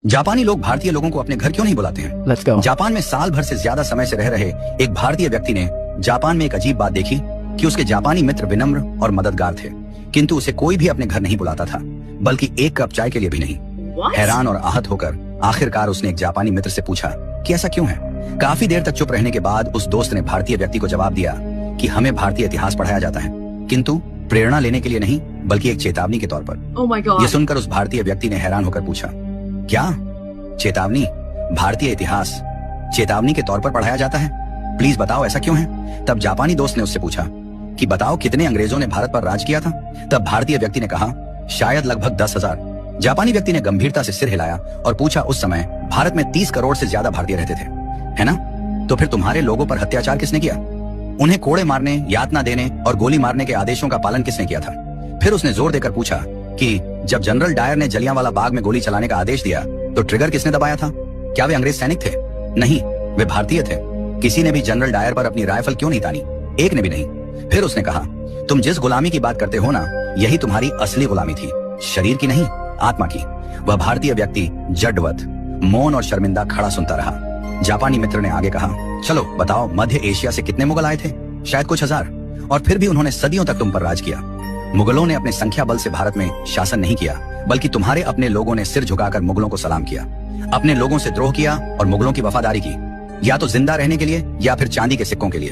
जापानी लोग भारतीय लोगों को अपने घर क्यों नहीं बुलाते हैं? Let's go. जापान में साल भर से ज्यादा समय से रह रहे एक भारतीय व्यक्ति ने जापान में एक अजीब बात देखी कि उसके जापानी मित्र विनम्र और मददगार थे, किंतु उसे कोई भी अपने घर नहीं बुलाता था, बल्कि एक कप चाय के लिए भी नहीं। हैरान और आहत होकर आखिरकार उसने एक जापानी मित्र से पूछा कि ऐसा क्यों है। काफी देर तक चुप रहने के बाद उस दोस्त ने भारतीय व्यक्ति को जवाब दिया कि हमें भारतीय इतिहास पढ़ाया जाता है, किंतु प्रेरणा लेने के लिए नहीं, बल्कि एक चेतावनी के तौर पर। Oh my God. ये सुनकर उस भारतीय व्यक्ति ने हैरान होकर पूछा, क्या चेतावनी? भारतीय इतिहास चेतावनी के तौर पर पढ़ाया जाता है? प्लीज बताओ ऐसा क्यों है? तब जापानी दोस्त ने उससे पूछा कि बताओ कितने अंग्रेजों ने भारत पर राज किया था? तब भारतीय व्यक्ति ने कहा शायद लगभग 10,000। जापानी व्यक्ति ने गंभीरता से सिर हिलाया और पूछा उस समय भारत में 30 करोड़ से ज्यादा भारतीय रहते थे, है ना? तो फिर तुम्हारे लोगों पर अत्याचार किसने किया? उन्हें कोड़े मारने, यातना देने और गोली मारने के आदेशों का पालन किसने किया था? फिर उसने जोर देकर पूछा कि जब जनरल डायर ने जलियांवाला बाग में गोली चलाने का आदेश दिया तो ट्रिगर किसने दबाया था? क्या वे अंग्रेज सैनिक थे? नहीं, वे भारतीय थे। किसी ने भी जनरल डायर पर अपनी राइफल क्यों नहीं तानी? एक ने भी नहीं। फिर उसने कहा तुम जिस गुलामी की बात करते हो ना, यही तुम्हारी असली गुलामी थी, शरीर की नहीं, आत्मा की। वह भारतीय व्यक्ति जडवत, मौन और शर्मिंदा खड़ा सुनता रहा। जापानी मित्र ने आगे कहा चलो बताओ मध्य एशिया से कितने मुगल आए थे? शायद कुछ हजार, और फिर भी उन्होंने सदियों तक तुम पर राज किया। मुगलों ने अपने संख्या बल से भारत में शासन नहीं किया, बल्कि तुम्हारे अपने लोगों ने सिर झुकाकर मुगलों को सलाम किया, अपने लोगों से द्रोह किया और मुगलों की वफादारी की, या तो जिंदा रहने के लिए या फिर चांदी के सिक्कों के लिए।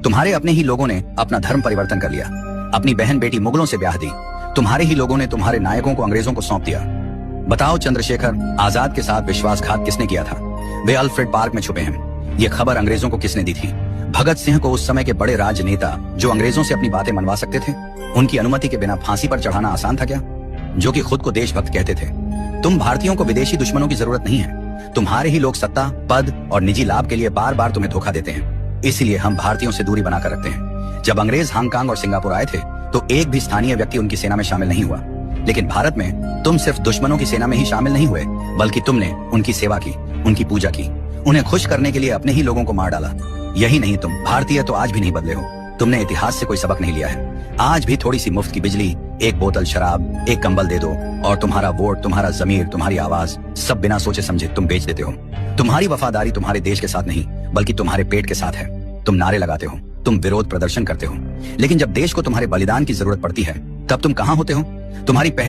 तुम्हारे अपने ही लोगों ने अपना धर्म परिवर्तन कर लिया, अपनी बहन बेटी मुगलों से ब्याह दी। तुम्हारे ही लोगों ने तुम्हारे नायकों को अंग्रेजों को सौंप दिया। बताओ चंद्रशेखर आजाद के साथ विश्वासघात किसने किया था? वे अल्फ्रेड पार्क में छुपे हैं। ये खबर अंग्रेजों को किसने दी थी? भगत सिंह को, उस समय के बड़े राजनेता जो अंग्रेजों से अपनी बातें मनवा सकते थे, उनकी अनुमति के बिना फांसी पर चढ़ाना आसान था क्या? जो कि खुद को देशभक्त कहते थे। तुम भारतीयों को विदेशी दुश्मनों की जरूरत नहीं है। तुम्हारे ही लोग सत्ता, पद और निजी लाभ के लिए बार बार तुम्हें धोखा देते हैं। इसलिए हम भारतीयों से दूरी बनाकर रखते हैं। जब अंग्रेज हांगकांग और सिंगापुर आए थे तो एक भी स्थानीय व्यक्ति उनकी सेना में शामिल नहीं हुआ, लेकिन भारत में तुम सिर्फ दुश्मनों की सेना में ही शामिल नहीं हुए, बल्कि तुमने उनकी सेवा की, उनकी पूजा की, उन्हें खुश करने के लिए अपने ही लोगों को मार डाला। यही नहीं, तुम भारतीय तो आज भी नहीं बदले हो। तुमने इतिहास से कोई सबक नहीं लिया है। आज भी थोड़ी सी मुफ्त की बिजली, एक बोतल शराब, एक कंबल दे दो और तुम्हारा वोट, तुम्हारा जमीर, तुम्हारी आवाज सब बिना सोचे समझे तुम बेच देते हो। तुम्हारी वफादारी तुम्हारे देश के साथ नहीं, बल्कि तुम्हारे पेट के साथ है। तुम नारे लगाते हो, तुम विरोध प्रदर्शन करते हो, लेकिन जब देश को तुम्हारे बलिदान की जरूरत पड़ती है तब तुम कहाँ होते हो? तुम्हारी